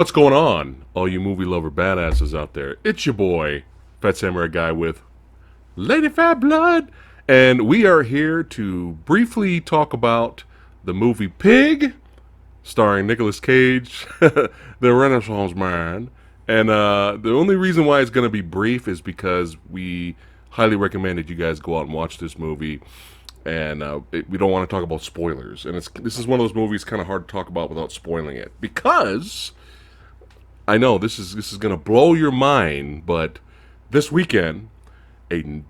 What's going on, all you movie lover badasses out there? It's your boy, Phat Samurai Guy with Lady Fat Blood, and we are here to briefly talk about the movie Pig, starring Nicolas Cage, the Renaissance man. And the only reason why it's going to be brief is because we highly recommend that you guys go out and watch this movie. And we don't want to talk about spoilers. And this is one of those movies kind of hard to talk about without spoiling it, because I know this is going to blow your mind, but this weekend a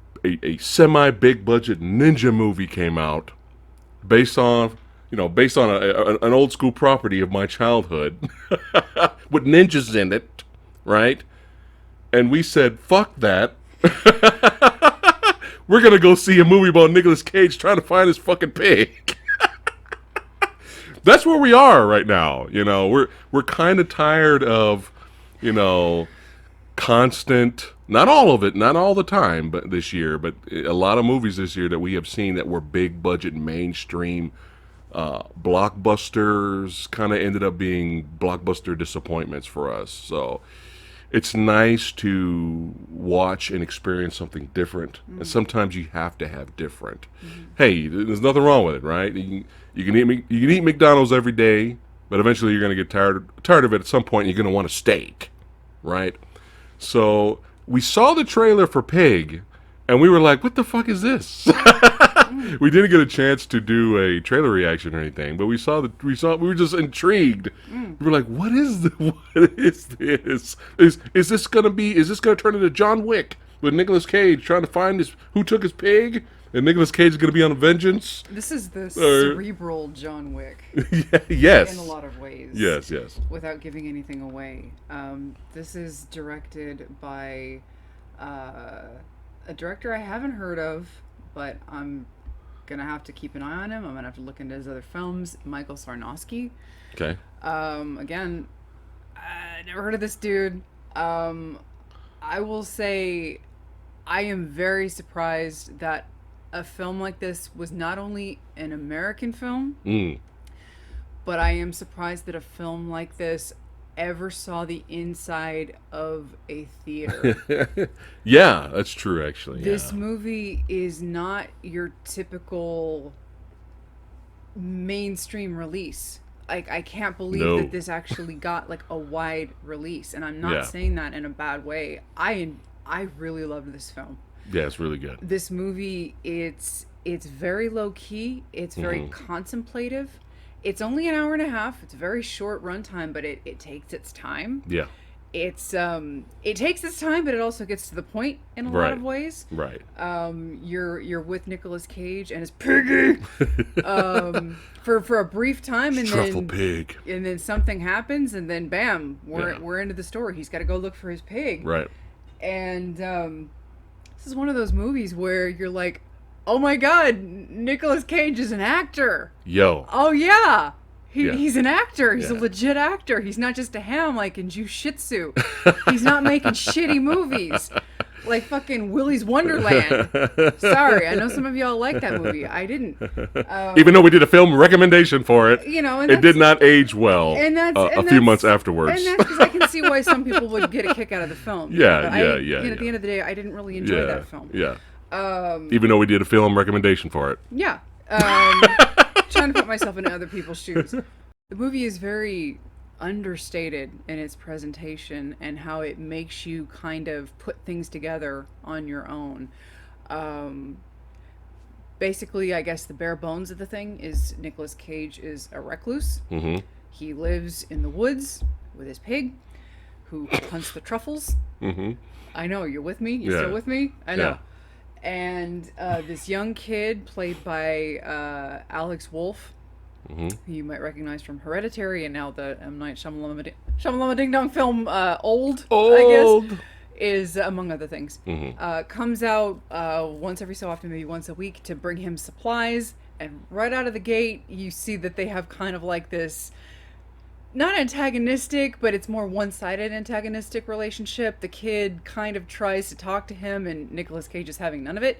semi big budget ninja movie came out based on an old school property of my childhood with ninjas in it, right? And we said, fuck that. We're gonna go see a movie about Nicolas Cage trying to find his fucking pig. That's where we are right now. We're kind of tired of, constant. Not all of it, not all the time, but this year. But a lot of movies this year that we have seen that were big budget, mainstream blockbusters kind of ended up being blockbuster disappointments for us. So it's nice to watch and experience something different. And sometimes you have to have different. Hey, there's nothing wrong with it, right? You can eat McDonald's every day, but eventually you're going to get tired of it at some point, and you're going to want a steak, right? So we saw the trailer for Pig, and we were like, what the fuck is this? We didn't get a chance to do a trailer reaction or anything, but we were just intrigued. We were like, what is this? Is this gonna turn into John Wick with Nicolas Cage trying to find who took his pig, and Nicolas Cage is gonna be on a vengeance? This is the cerebral John Wick. Yes. In a lot of ways. Yes. Without giving anything away. This is directed by a director I haven't heard of, but I'm gonna have to keep an eye on him. I'm gonna have to look into his other films. Michael Sarnowski. Okay. Again, I never heard of this dude. I will say I am very surprised that a film like this was not only an American film, but I am surprised that a film like this ever saw the inside of a theater. Yeah, that's true, actually. This movie is not your typical mainstream release. I can't believe that this actually got like a wide release, and I'm not saying that in a bad way. I really loved this film. Yeah, it's really good. This movie, it's very low key. It's very contemplative. It's only an hour and a half. It's a very short runtime, but it takes its time. Yeah. It takes its time, but it also gets to the point in a lot of ways. Right. You're with Nicolas Cage and his piggy for a brief time, and Truffle pig. And then something happens, and then bam, we're into the story. He's got to go look for his pig. Right. And this is one of those movies where you're like, oh my God, Nicolas Cage is an actor. Yo. Oh yeah. He's an actor. He's a legit actor. He's not just a ham like in Jiu-Jitsu. He's not making shitty movies like fucking Willy's Wonderland. Sorry, I know some of y'all like that movie. I didn't. Even though we did a film recommendation for it, and it did not age well a few months afterwards. And that's because I can see why some people would get a kick out of the film. Yeah. At the end of the day, I didn't really enjoy that film. Yeah. Even though we did a film recommendation for it. Yeah. Trying to put myself in other people's shoes. The movie is very understated in its presentation and how it makes you kind of put things together on your own. Basically, I guess the bare bones of the thing is Nicolas Cage is a recluse. He lives in the woods with his pig, who hunts the truffles. I know, you're with me? You still with me? I know. And this young kid played by Alex Wolff, who you might recognize from Hereditary and now the M. Night Shyamalan Ding Dong film Old, I guess, is among other things. Comes out once every so often, maybe once a week, to bring him supplies. And right out of the gate, you see that they have kind of like this, not antagonistic, but it's more one-sided antagonistic relationship. The kid kind of tries to talk to him, and Nicolas Cage is having none of it.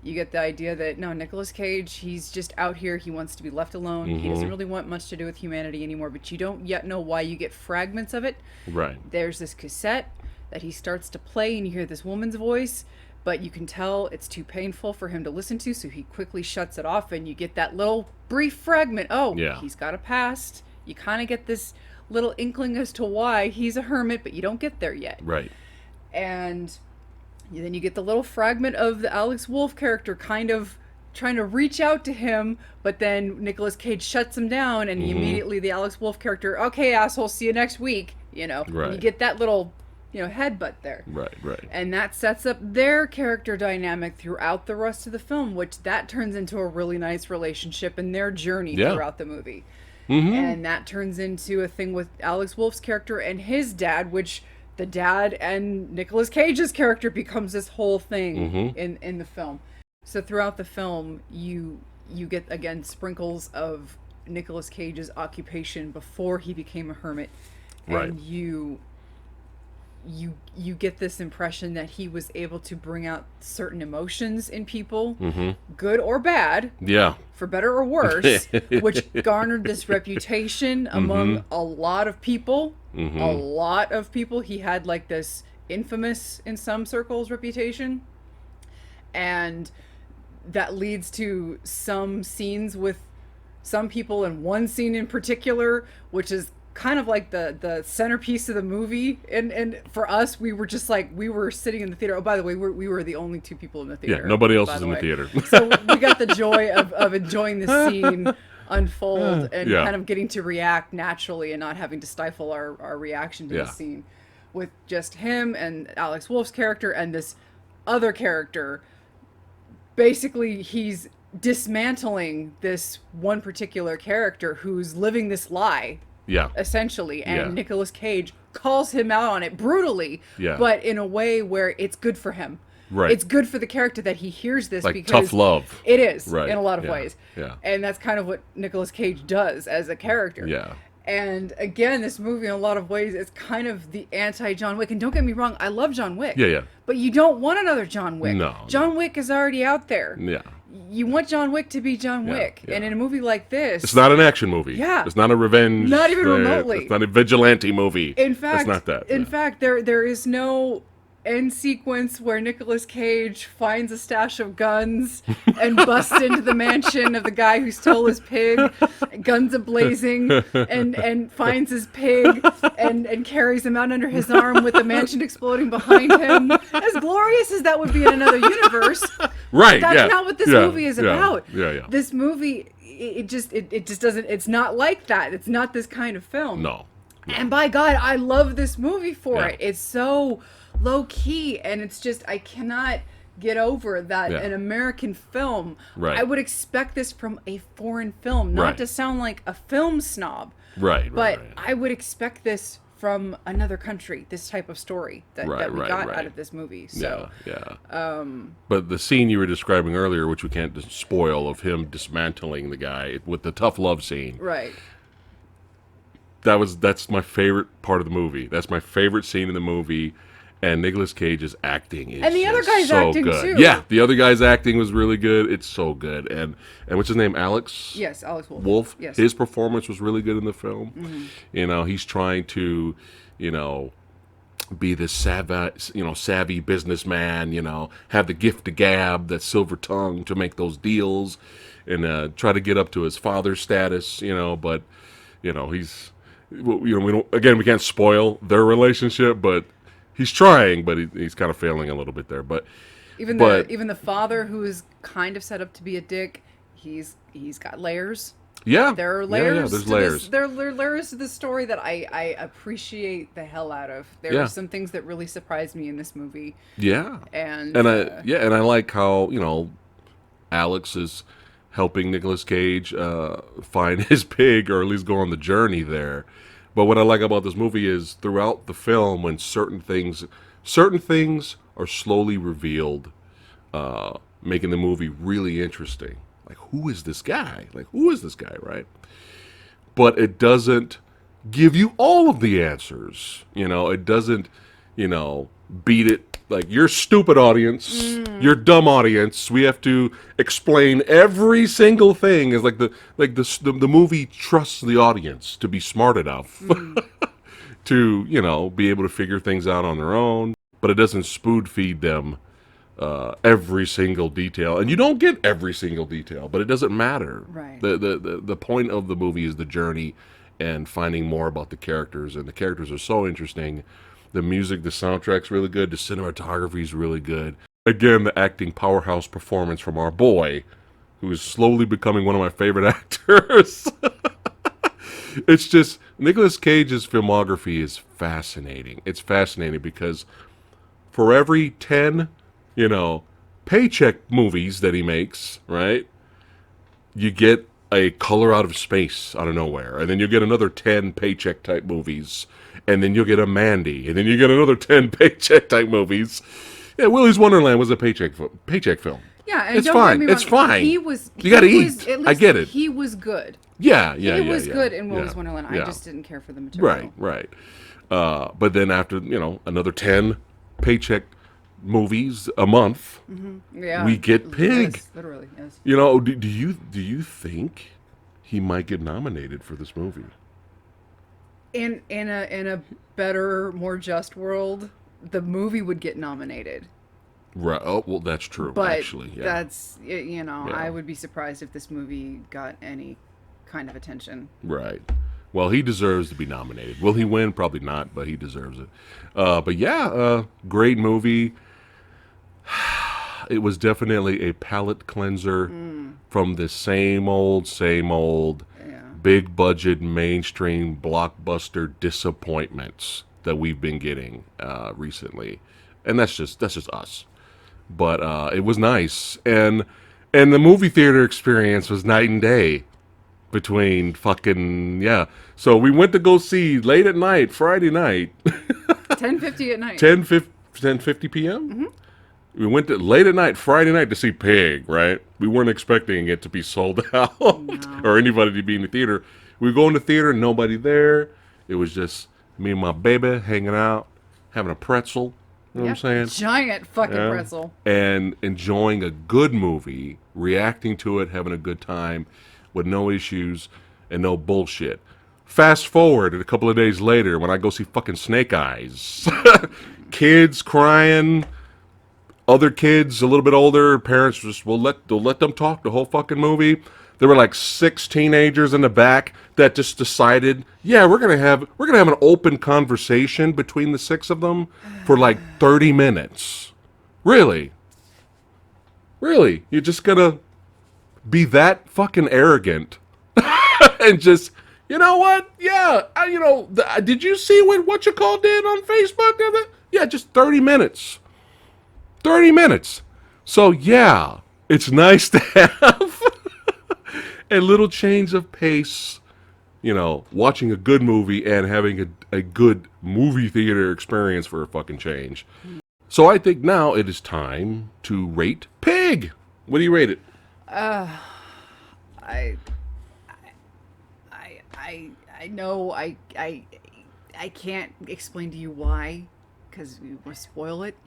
You get the idea that no, Nicolas Cage, he's just out here. He wants to be left alone. He doesn't really want much to do with humanity anymore. But you don't yet know why. You get fragments of it. Right. There's this cassette that he starts to play, and you hear this woman's voice, but you can tell it's too painful for him to listen to, so he quickly shuts it off, and you get that little brief fragment. Oh, Yeah. he's got a past. You kind of get this little inkling as to why he's a hermit, but you don't get there yet. Right. And then you get the little fragment of the Alex Wolff character kind of trying to reach out to him, but then Nicolas Cage shuts him down, and immediately the Alex Wolff character, okay, asshole, see you next week. Right. And you get that little, headbutt there. Right. Right. And that sets up their character dynamic throughout the rest of the film, which that turns into a really nice relationship in their journey throughout the movie. And that turns into a thing with Alex Wolff's character and his dad, which the dad and Nicolas Cage's character becomes this whole thing in the film. So throughout the film, you get, again, sprinkles of Nicolas Cage's occupation before he became a hermit. And Right. you get this impression that he was able to bring out certain emotions in people, good or bad, Yeah. for better or worse, which garnered this reputation among a lot of people. A lot of people. He had like this infamous, in some circles, reputation. And that leads to some scenes with some people, and one scene in particular, which is kind of like the centerpiece of the movie. And for us, we were just like, we were sitting in the theater. Oh, by the way, we were the only two people in the theater. Yeah. Nobody else by is the in the way. theater. So we got the joy of enjoying the scene unfold and Yeah. kind of getting to react naturally and not having to stifle our reaction to Yeah. the scene, with just him and Alex Wolff's character and this other character. Basically, he's dismantling this one particular character who's living this lie, Yeah. essentially, and Yeah. Nicolas Cage calls him out on it brutally, Yeah. but in a way where it's good for him. Right. It's good for the character that he hears this, Like because tough love. it is, Right. in a lot of Yeah. ways. Yeah. And that's kind of what Nicolas Cage does as a character. Yeah. And again, this movie in a lot of ways is kind of the anti-John Wick. And don't get me wrong, I love John Wick. Yeah. Yeah. But you don't want another John Wick. No. John Wick is already out there. Yeah. You want John Wick to be John Yeah, Wick. yeah. And in a movie like this... It's not an action movie. Yeah. It's not a revenge. Not even remotely. It's not a vigilante movie. In fact, it's not that. In fact, there is no end sequence where Nicolas Cage finds a stash of guns and busts into the mansion of the guy who stole his pig, guns a-blazing, and finds his pig and carries him out under his arm with the mansion exploding behind him. As glorious as that would be in another universe, Right. that's yeah. not what this Yeah, movie is yeah, about. Yeah. Yeah. This movie, it just doesn't, it's not like that. It's not this kind of film. No. And by God, I love this movie for Yeah. it. It's so low key, and it's just, I cannot get over that Yeah. an American film, Right. I would expect this from a foreign film, not Right. to sound like a film snob, Right. but right. I would expect this from another country, this type of story that we got right. out of this movie. So, yeah. But the scene you were describing earlier, which we can't spoil, of him dismantling the guy with the tough love scene. right. That's my favorite part of the movie. That's my favorite scene in the movie. And Nicolas Cage's acting is And the other just guy's so acting, good. too. Yeah, the other guy's acting was really good. It's so good. And what's his name? Alex? Yes, Alex Wolff. Wolf. Yes. His performance was really good in the film. He's trying to, be this savvy businessman, have the gift of gab, that silver tongue to make those deals, and try to get up to his father's status, but he's, we can't spoil their relationship, but he's trying, but he's kind of failing a little bit there. But Even but- the father, who is kind of set up to be a dick, he's got layers. yeah, There are layers. Yeah, there's to layers. This, there are layers to the story that I appreciate the hell out of. There Yeah. are some things that really surprised me in this movie, Yeah, and I like how Alex is helping Nicolas Cage find his pig, or at least go on the journey there. But what I like about this movie is throughout the film, when certain things are slowly revealed, making the movie really interesting. Like, who is this guy? Right? But it doesn't give you all of the answers. It doesn't, beat it Like, you're stupid audience, you're dumb audience. We have to explain every single thing. Is like the movie trusts the audience to be smart enough to be able to figure things out on their own, but it doesn't spoon feed them every single detail, and you don't get every single detail, but it doesn't matter. Right. The point of the movie is the journey and finding more about the characters, and the characters are so interesting. The music, the soundtrack's really good. The cinematography is really good. Again, the acting powerhouse performance from our boy, who is slowly becoming one of my favorite actors. It's just, Nicolas Cage's filmography is fascinating. It's fascinating because for every 10, paycheck movies that he makes, right, you get a Color Out of Space out of nowhere. And then you get another 10 paycheck type movies. And then you'll get a Mandy. And then you get another 10 paycheck type movies. Yeah, Willy's Wonderland was a paycheck film. Yeah, and it's don't fine. get me wrong, It's fine. You gotta eat. I get it. He was good. Yeah. He was good in Willy's Wonderland. I just didn't care for the material. Right. But then after, another 10 paycheck movies a month, we get Pig. Yes, literally, yes. Do you think he might get nominated for this movie? In a better, more just world, the movie would get nominated. Right. Oh, well, that's true. But actually, yeah. that's I would be surprised if this movie got any kind of attention. Right. Well, he deserves to be nominated. Will he win? Probably not, but he deserves it. But yeah, great movie. It was definitely a palate cleanser from the same old big budget mainstream blockbuster disappointments that we've been getting recently, and that's just us. But it was nice, and the movie theater experience was night and day between So we went to go see late at night, Friday night, 10:50 at night, 10:50 p.m. Mm-hmm. We went to late at night, Friday night, to see Pig, right? We weren't expecting it to be sold out or anybody to be in the theater. We go in the theater, nobody there. It was just me and my baby hanging out, having a pretzel. You know what I'm saying? Giant fucking pretzel. And enjoying a good movie, reacting to it, having a good time with no issues and no bullshit. Fast forward a couple of days later when I go see fucking Snake Eyes. Kids crying. Other kids, a little bit older, parents they'll let them talk the whole fucking movie. There were like 6 teenagers in the back that just decided, we're gonna have an open conversation between the 6 of them for like 30 minutes. Really? You're just gonna be that fucking arrogant and just, you know what? Yeah, did you see what you called did on Facebook? Yeah, just 30 minutes. 30 minutes. So, yeah, it's nice to have a little change of pace, watching a good movie and having a good movie theater experience for a fucking change. So I think now it is time to rate Pig. What do you rate it? I know I can't explain to you why, because we will spoil it.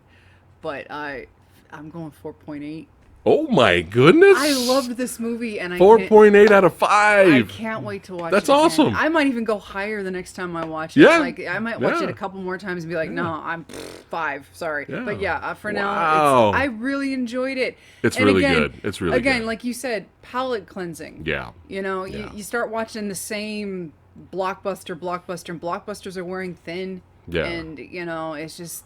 But I'm going 4.8. Oh my goodness! I loved this movie, and 4.8 out of 5. I can't wait to watch it. That's again. awesome. I might even go higher the next time I watch it. Yeah. Like I might watch it a couple more times and be like, no, I'm 5. Sorry, Yeah. But for Wow. now, I really enjoyed it. It's and really again, good. It's really again, good. like you said, palate cleansing. Yeah. You start watching the same blockbuster, and blockbusters are wearing thin. Yeah. And it's just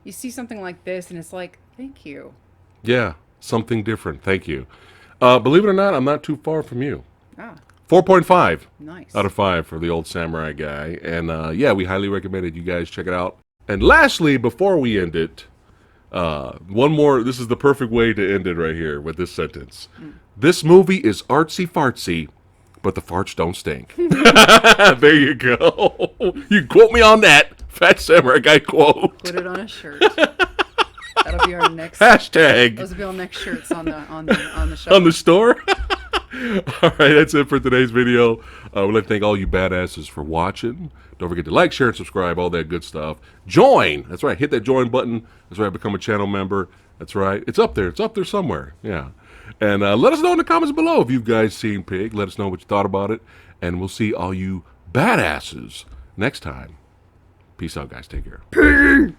you see something like this, and it's like, thank you. Yeah, something different. Thank you. Believe it or not, I'm not too far from you. 4.5 Nice. out of 5 for the old Samurai Guy. And we highly recommend it. You guys check it out. And lastly, before we end it, one more. This is the perfect way to end it right here with this sentence. This movie is artsy fartsy, but the farts don't stink. There you go. You quote me on that. Phat Samurai Guy quote. Put it on a shirt. That'll be our next hashtag. Those will be our next shirts on the show. On the store. All right, that's it for today's video. We'd like to thank all you badasses for watching. Don't forget to like, share, and subscribe, all that good stuff. Join. That's right. Hit that join button. That's right. Become a channel member. That's right. It's up there. It's up there somewhere. Yeah. And let us know in the comments below if you guys seen Pig. Let us know what you thought about it. And we'll see all you badasses next time. Peace out, guys. Take care.